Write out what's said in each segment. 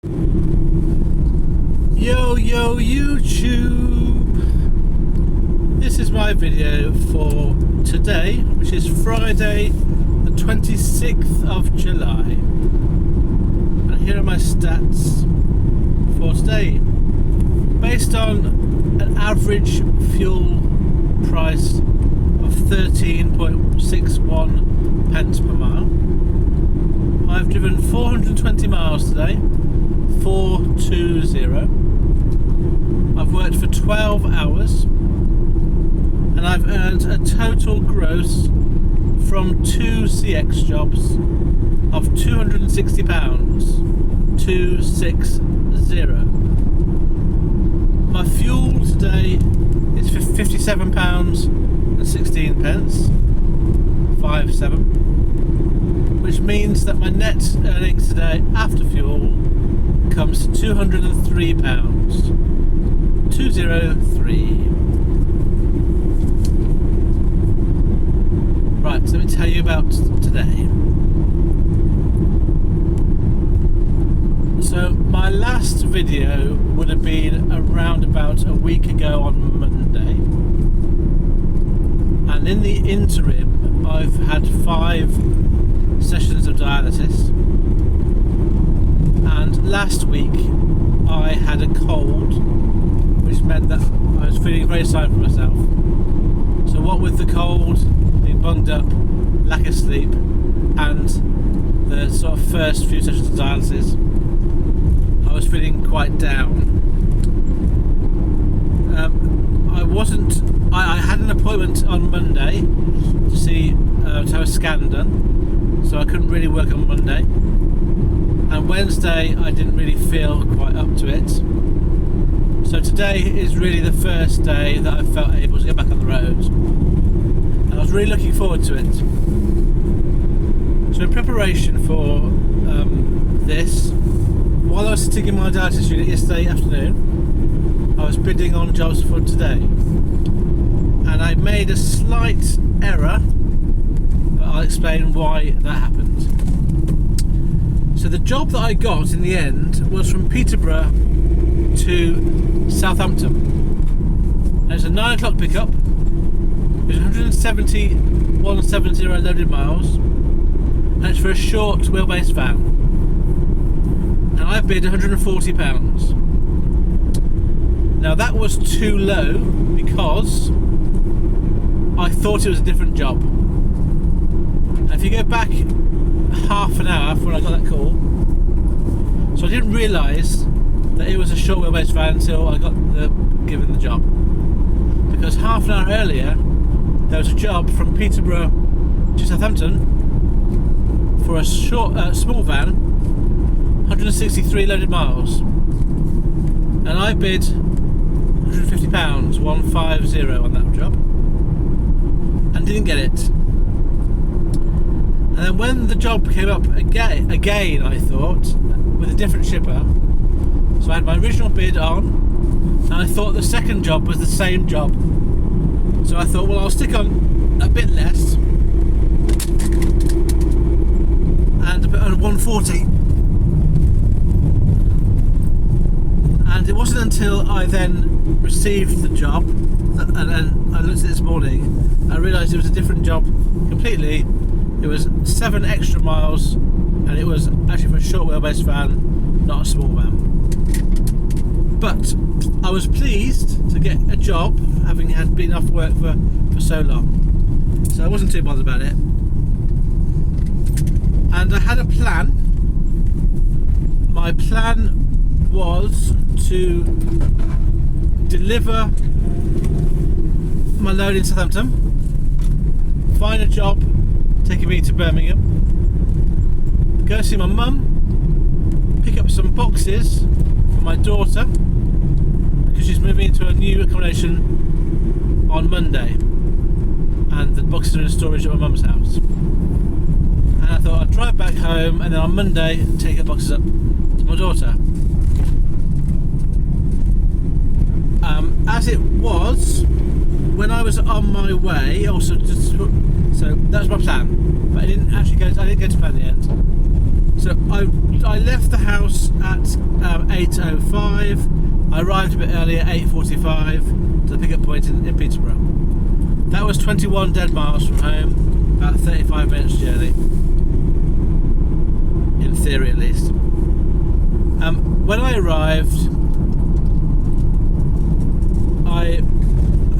Yo YouTube! This is my video for today, which is Friday the 26th of July. And here are my stats for today. Based on an average fuel price of 13.61 pence per mile, I've driven 420 miles today, 420. I've worked for 12 hours and I've earned a total gross from 2 CX jobs of £260, 260. My fuel today is £57.16, 57, which means that my net earnings today after fuel comes to £203, 203. Right, so let me tell you about today. So my last video would have been around about a week ago on Monday, and in the interim I've had 5 sessions of dialysis, and last week I had a cold, which meant that I was feeling very sorry for myself. So what with the cold, being bunged up, lack of sleep, and the sort of first few sessions of dialysis, I was feeling quite down. I had an appointment on Monday to see to have a scan done, so I couldn't really work on Monday. And Wednesday I didn't really feel quite up to it. So today is really the first day that I felt able to get back on the road, and I was really looking forward to it. So in preparation for this, while I was sitting in my dialysis unit yesterday afternoon, I was bidding on jobs for today, and I made a slight error, but I'll explain why that happened. So the job that I got in the end was from Peterborough to Southampton, and it's a 9 o'clock pickup. It's 170 loaded miles, and it's for a short wheelbase van, and I bid £140. Now that was too low because I thought it was a different job. And if you go back half an hour from when I got that call, so I didn't realise that it was a short wheelbase van until I got given the job, because half an hour earlier there was a job from Peterborough to Southampton for a small van, 163 loaded miles, and I bid £150, 150 on that job, and didn't get it. And then when the job came up again I thought, with a different shipper, so I had my original bid on, and I thought the second job was the same job. So I thought, well, I'll stick on a bit less, and a bit on 140. And it wasn't until I then received the job, and then I looked at it this morning, I realised it was a different job completely. It was 7 extra miles, and it was actually for a short wheelbase van, not a small van. But I was pleased to get a job, having had been off work for so long. So I wasn't too bothered about it. And I had a plan. My plan was to deliver my load in Southampton, find a job taking me to Birmingham, go see my mum, pick up some boxes for my daughter, because she's moving into a new accommodation on Monday, and the boxes are in storage at my mum's house. And I thought I'd drive back home, and then on Monday take the boxes up to my daughter. As it was, when I was on my way, so that was my plan, but I didn't go to plan in the end. So I left the house at 8:05. I arrived a bit earlier, 8:45, to the pickup point in Peterborough. That was 21 dead miles from home, about 35 minutes journey, in theory at least. When I arrived, I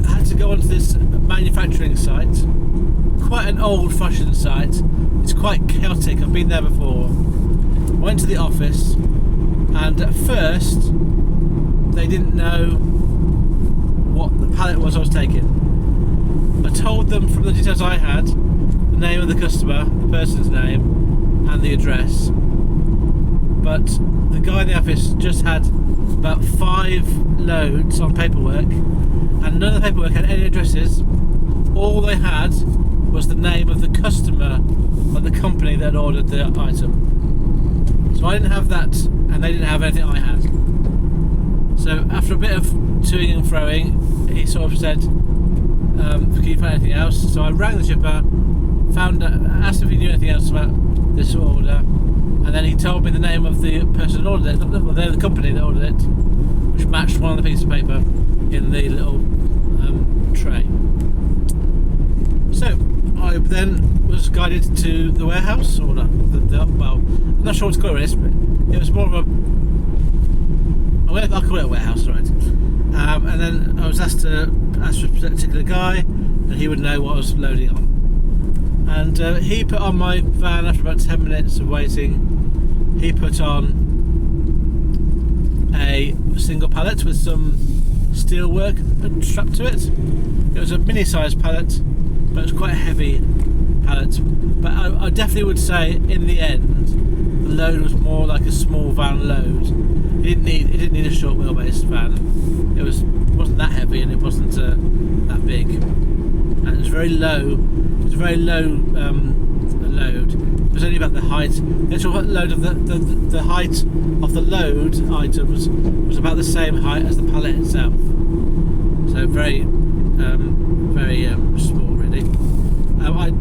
had to go onto this manufacturing site, quite an old-fashioned site. It's quite chaotic. I've been there before. Went to the office, and at first they didn't know what the pallet was I was taking. I told them from the details I had, the name of the customer, the person's name, and the address. But the guy in the office just had about 5 loads on paperwork, and none of the paperwork had any addresses. All they had was the name of the customer of the company that had ordered the item. So I didn't have that, and they didn't have anything I had. So after a bit of toing and froing, he sort of said, can you find anything else? So I rang the shipper, asked if he knew anything else about this order, and then he told me the name of the person that ordered it, the name of the company that ordered it, which matched one of the pieces of paper in the little tray. So I then was guided to the warehouse, or well, I'm not sure what to call it, but it was more of a, I'll call it a warehouse, right? And then I was asked to ask for a particular guy, and he would know what I was loading on. And he put on my van after about 10 minutes of waiting. He put on a single pallet with some steel work strapped to it. It was a mini-sized pallet, but it was quite a heavy pallet. But I definitely would say, in the end, the load was more like a small van load. It didn't need a short wheelbase van. It wasn't that heavy, and it wasn't that big. And it was very low. It was a very low load. It was only about the height. The actual load of the height of the load items was about the same height as the pallet itself. So very small, really.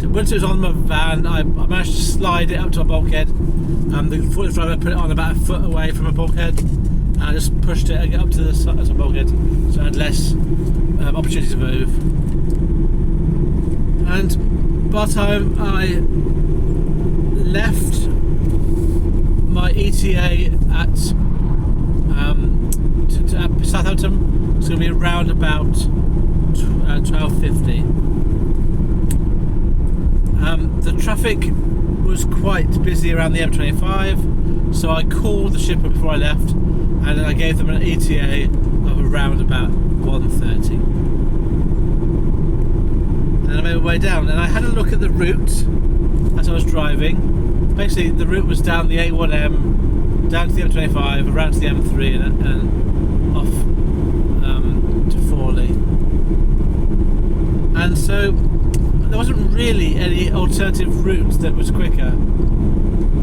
Once it was on my van, I managed to slide it up to a bulkhead. The forklift driver put it on about a foot away from a bulkhead, and I just pushed it and get up to the bulkhead, so I had less opportunity to move. And by the time I left my ETA at Southampton, it's going to be around about 12:50. The traffic was quite busy around the M25, so I called the shipper before I left, and I gave them an ETA of around about 1:30. And then I made my way down, and I had a look at the route as I was driving. Basically, the route was down the A1M, down to the M25, around to the M3, and off to Forley. And so there wasn't really any alternative route that was quicker.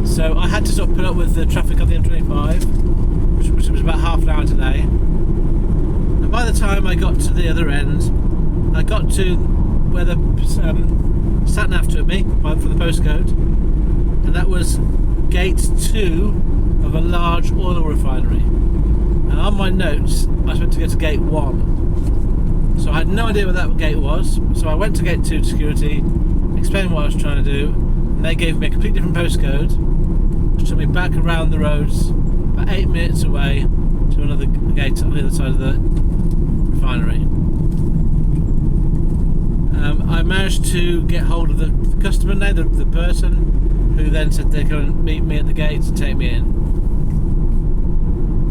So I had to sort of put up with the traffic on the M25, which was about half an hour delay. And by the time I got to the other end, I got to where the sat-nav took me for the postcode, and that was gate 2 of a large oil refinery. And on my notes, I was meant to go to gate 1. So I had no idea what that gate was, so I went to gate 2 to security, explained what I was trying to do, and they gave me a completely different postcode, which took me back around the roads, about 8 minutes away, to another gate on the other side of the refinery. I managed to get hold of the customer name, the person, who then said they'd come and meet me at the gate and take me in.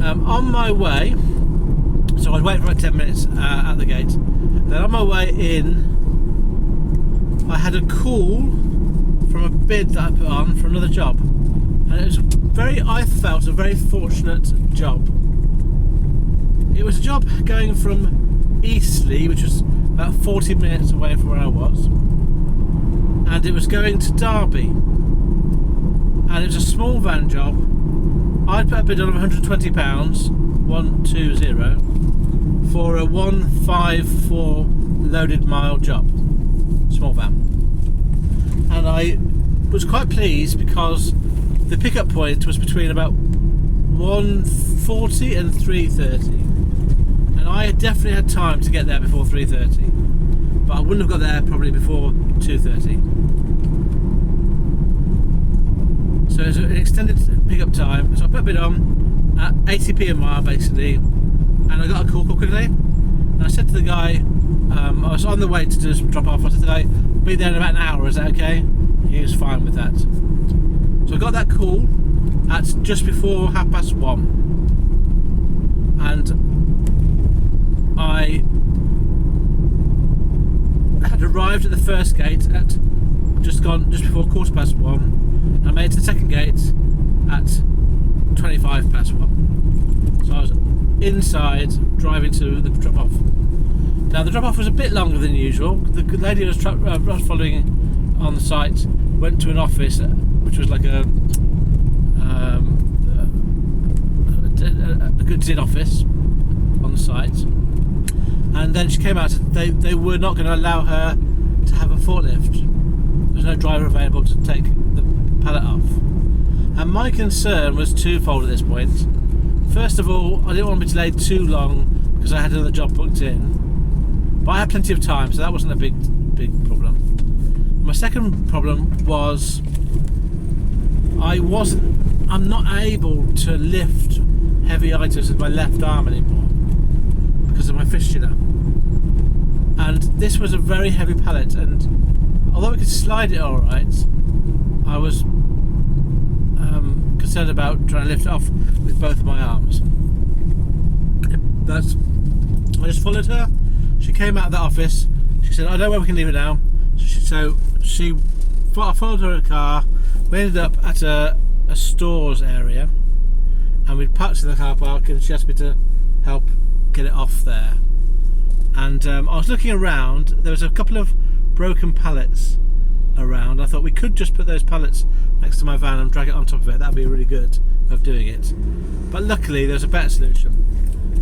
On my way, so I'd wait for about 10 minutes at the gate. Then on my way in, I had a call from a bid that I put on for another job. And it was I felt a very fortunate job. It was a job going from Eastleigh, which was about 40 minutes away from where I was, and it was going to Derby. And it was a small van job. I'd put a bid on of £120, 120, for a 154 loaded mile job, small van. And I was quite pleased because the pickup point was between about 1:40 and 3:30, and I definitely had time to get there before 3:30, but I wouldn't have got there probably before 2:30. So it's an extended pickup time. So I put a bid on at 80p a mile basically, and I got a call quickly. And I said to the guy, I was on the way to do some drop off. I said to the guy, I'll be there in about an hour. Is that okay? He was fine with that. So I got that call at just before 1:30, and I had arrived at the first gate at just before 1:15. I made it to the second gate at 1:25. So I was inside driving to the drop off. Now the drop off was a bit longer than usual. The lady who was following on the site went to an office which was like a goods in office on the site, and then she came out. They were not going to allow her to have a forklift. There was no driver available to take the pallet off, and my concern was twofold at this point. First of all, I didn't want to be delayed too long because I had another job booked in, but I had plenty of time, so that wasn't a big problem. My second problem was I'm not able to lift heavy items with my left arm anymore because of my fistula, and this was a very heavy pallet, and although we could slide it all right, I was concerned about trying to lift it off with both of my arms. I just followed her. She came out of the office. She said, I know where we can leave it now. So I followed her in a car. We ended up at a stores area, and we'd parked in the car park, and she asked me to help get it off there. And I was looking around. There was a couple of broken pallets around. I thought we could just put those pallets next to my van and drag it on top of it. That'd be really good of doing it. But luckily there was a better solution.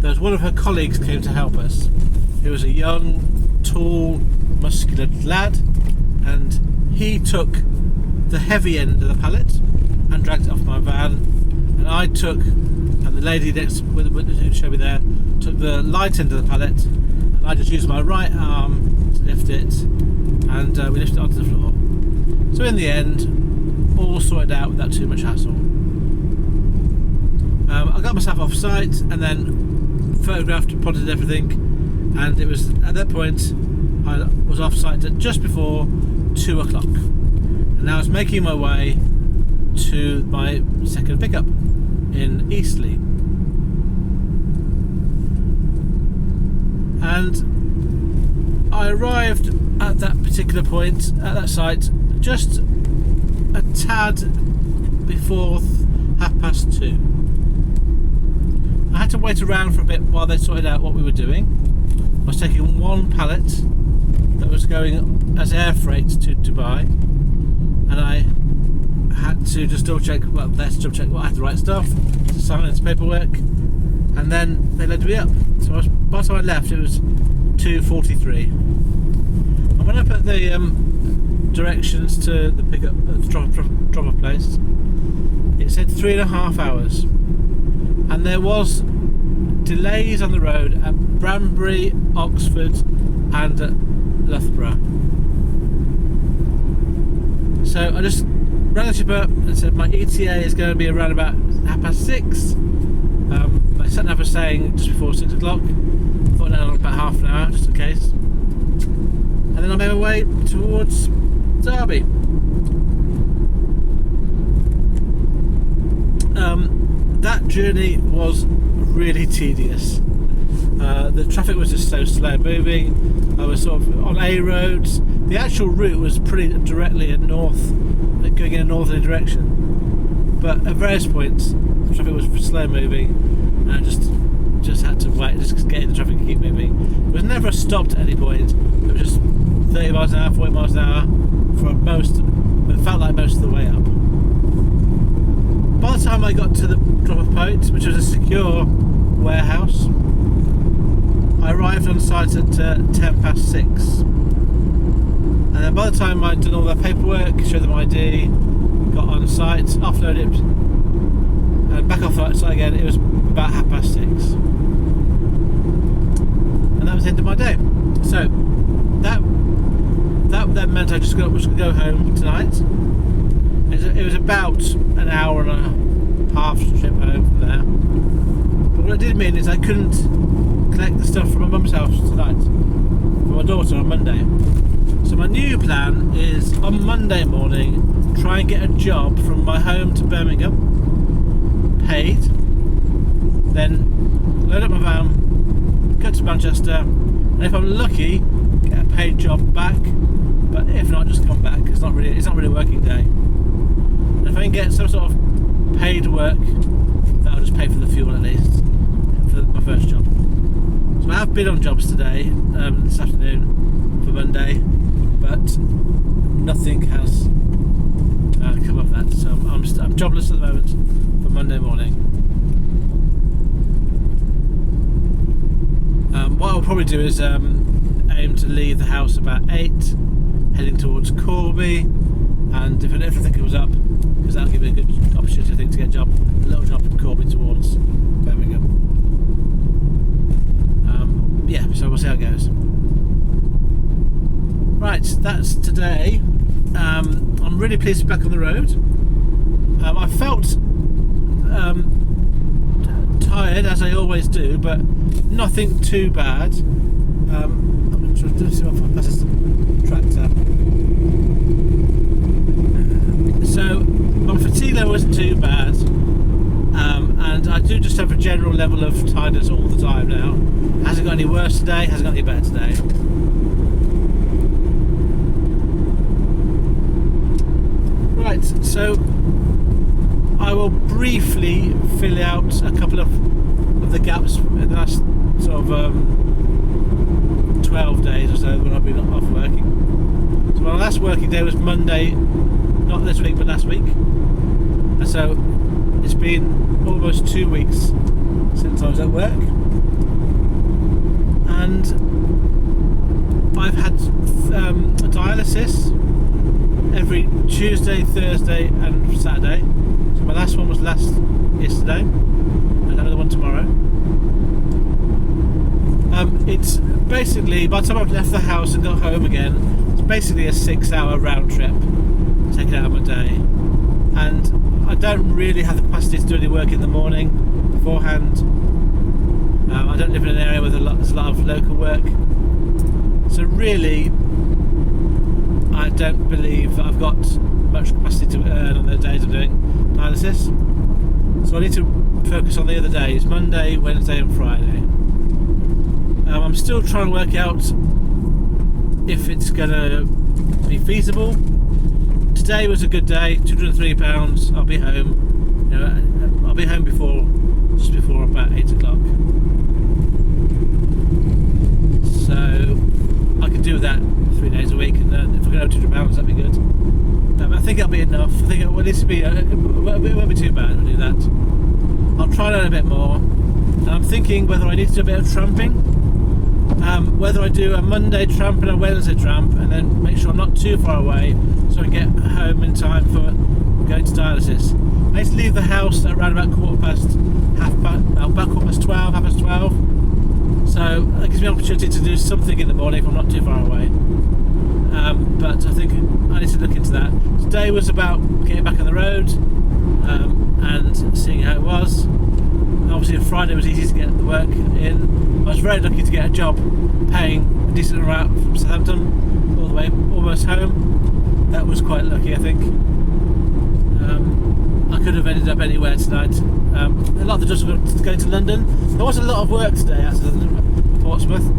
There was one of her colleagues came to help us. He was a young, tall, muscular lad, and he took the heavy end of the pallet and dragged it off my van, and and the lady next who showed me there took the light end of the pallet, and I just used my right arm to lift it, and we lifted it onto the floor. So in the end, all sorted out without too much hassle. I got myself off site and then photographed, plotted everything, and it was at that point I was off site at just before 2 o'clock, and now I was making my way to my second pickup in Eastleigh. And I arrived at that particular point, at that site, just a tad before 2:30. I had to wait around for a bit while they sorted out what we were doing. I was taking one pallet that was going as air freight to Dubai, and I had to just double check, I had the right stuff, to sign into paperwork, and then they led me up. So by the time I left, it was 2:43. And when I put the directions to the pickup, drop-off place, it said 3.5 hours, and there was delays on the road at Branbury, Oxford, and at Loughborough. So I just rang the ship up and said my ETA is going to be around about 6:30. My sat nav was saying just before 6 o'clock. Thought down about half an hour just in case. And then I made my way towards Derby. That journey was really tedious. The traffic was just so slow moving. I was sort of on A roads. The actual route was pretty directly going in a northerly direction, but at various points the traffic was slow moving, and I just had to wait, just get in the traffic and keep moving. It was never stopped at any point. It was just 30 miles an hour, 40 miles an hour for most, it felt like most of the way up. By the time I got to the drop-off point, which was a secure warehouse, I arrived on site at 6:10. And then by the time I'd done all their paperwork, showed them ID, got on site, offloaded, and back off the site again. It was about 6:30, and that was the end of my day. So that then meant I just was going to go home tonight. It was about an hour and a half trip home from there. But what it did mean is I couldn't collect the stuff from my mum's house tonight for my daughter on Monday. So my new plan is on Monday morning, try and get a job from my home to Birmingham, paid, then load up my van, go to Manchester, and if I'm lucky, get a paid job back. But if not, just come back. It's not really a working day. And if I can get some sort of paid work, that'll just pay for the fuel at least for my first job. So I have been on jobs today, this afternoon for Monday, but nothing has come of that. So I'm jobless at the moment for Monday morning. What I'll probably do is aim to leave the house about 8, heading towards Corby, and if everything comes up, because that'll give me a good opportunity, I think, to get a little job from Corby towards Birmingham. Yeah, so we'll see how it goes. Right, that's today. I'm really pleased to be back on the road. I felt tired, as I always do, but nothing too bad. I'm trying to see if I can pass this tractor. So my fatigue level isn't too bad, and I do just have a general level of tiredness all the time now. Hasn't got any worse today, hasn't got any better today. Right, so I will briefly fill out a couple of the gaps in the last sort of 12 days or so when I've been off working. So my last working day was Monday, not this week but last week, and so it's been almost 2 weeks since I was at work, and I've had a dialysis every Tuesday, Thursday and Saturday. So my last one was yesterday, and another one tomorrow. It's basically, by the time I've left the house and got home again, it's basically a 6-hour round trip taken out of my day, and I don't really have the capacity to do any work in the morning beforehand. I don't live in an area where there's a lot of local work, so really I don't believe that I've got much capacity to earn on the days I'm doing dialysis. So I need to focus on the other days, Monday, Wednesday and Friday. I'm still trying to work out if it's going to be feasible. Today was a good day, £203, I'll be home. I'll be home just before about 8 o'clock. So I could do that 3 days a week, and if I can have £200, that'd be good. I think that'll be enough. I think it will need to be. It won't be too bad to do that. I'll try and learn a bit more. And I'm thinking whether I need to do a bit of tramping. Whether I do a Monday tramp and a Wednesday tramp, and then make sure I'm not too far away, so I get home in time for going to dialysis. I need to leave the house at around about 12, 12. So that gives me an opportunity to do something in the morning if I'm not too far away. But I think I need to look into that. Today was about getting back on the road and seeing how it was. Obviously Friday was easy to get the work in. I was very lucky to get a job paying a decent amount from Southampton all the way almost home. That was quite lucky, I think. I could have ended up anywhere tonight. A lot of the jobs were going to London. There was a lot of work today out of Portsmouth,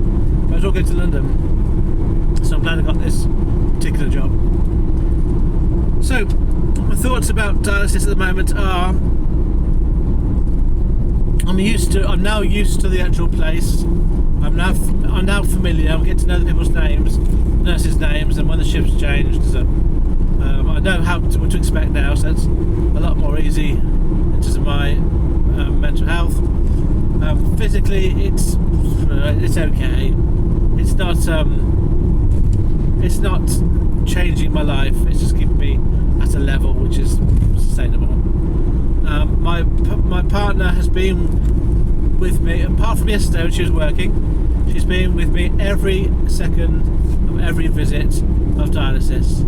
but I was all going to London. So I'm glad I got this particular job. So my thoughts about dialysis at the moment are, I'm now used to the actual place. I'm now familiar. I'm getting to know the people's names, nurses' names, and when the shift's changed. So I know what to expect now. So it's a lot more easy in terms of my mental health. Physically, it's okay. It's not changing my life. It's just keeping me at a level which is sustainable. My partner has been with me, apart from yesterday when she was working, she's been with me every second of every visit of dialysis.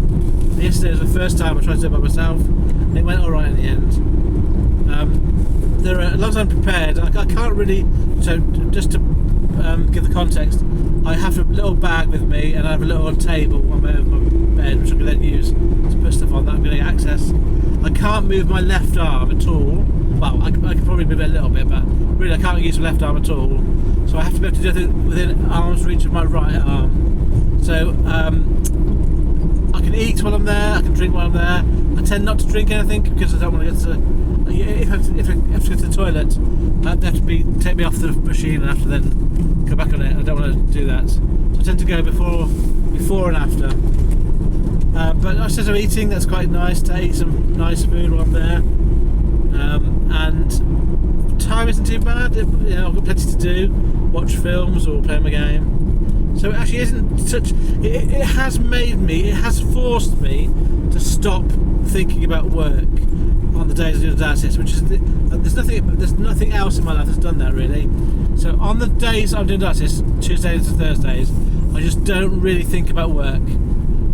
Yesterday was the first time I tried to do it by myself, and it went alright in the end. As long as I'm prepared, I can't really, so just to give the context, I have a little bag with me and I have a little table on my bed which I can then use to put stuff on that I'm going to get access. I can't move my left arm at all. Well, I can probably move it a little bit, but really I can't use my left arm at all. So I have to be able to do it within arm's reach of my right arm. So I can eat while I'm there, I can drink while I'm there. I tend not to drink anything because I don't want to get to... If I have to go to the toilet, they have to take me off the machine and have to then go back on it. I don't want to do that. So I tend to go before and after. But instead of eating, that's quite nice to eat some nice food while I'm there. And time isn't too bad. I've got plenty to do. Watch films or play my game. So it actually isn't such. It has forced me to stop thinking about work on the days I do the dialysis, which is there's nothing else in my life that's done that really. So on the days I'm doing dialysis, Tuesdays to Thursdays, I just don't really think about work.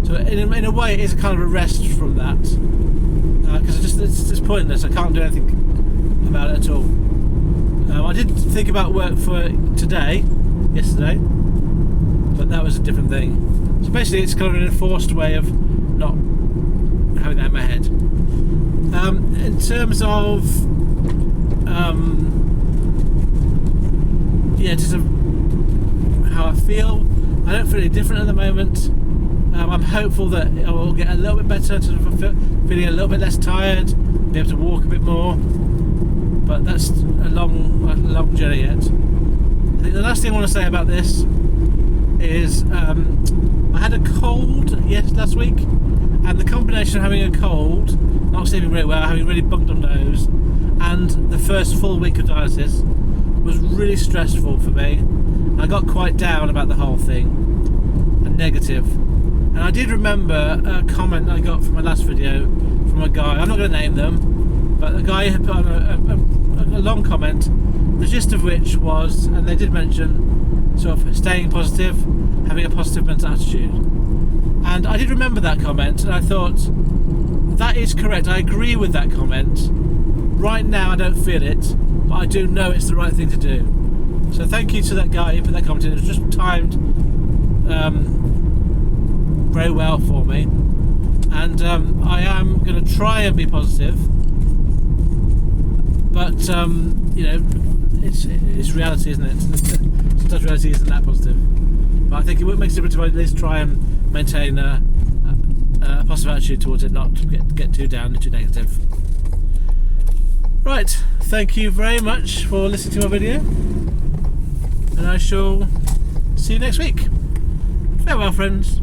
So in a way, it is a kind of a rest from that, because it's pointless. I can't do anything about it at all. I did think about work for yesterday, but that was a different thing. So basically, it's kind of an enforced way of not having that in my head. In terms of just how I feel, I don't feel any different at the moment. I'm hopeful that I will get a little bit better, feeling a little bit less tired, be able to walk a bit more. But that's a long journey yet. I think the last thing I want to say about this is I had a cold last week, and the combination of having a cold, not sleeping very well, having really bunged up nose, and the first full week of dialysis was really stressful for me. I got quite down about the whole thing and negative. And I did remember a comment I got from my last video from a guy, I'm not going to name them, but a guy had put on a long comment, the gist of which was, and they did mention sort of staying positive, having a positive mental attitude. And I did remember that comment, and I thought, that is correct, I agree with that comment. Right now I don't feel it, but I do know it's the right thing to do. So thank you to that guy who put that comment in. It was just timed very well for me, and I am going to try and be positive, but it's reality, isn't it? Sometimes reality isn't that positive, but I think it would make a difference to at least try and maintain a positive attitude towards it, not to get too down, too negative. Right, thank you very much for listening to my video, and I shall see you next week. Farewell, friends.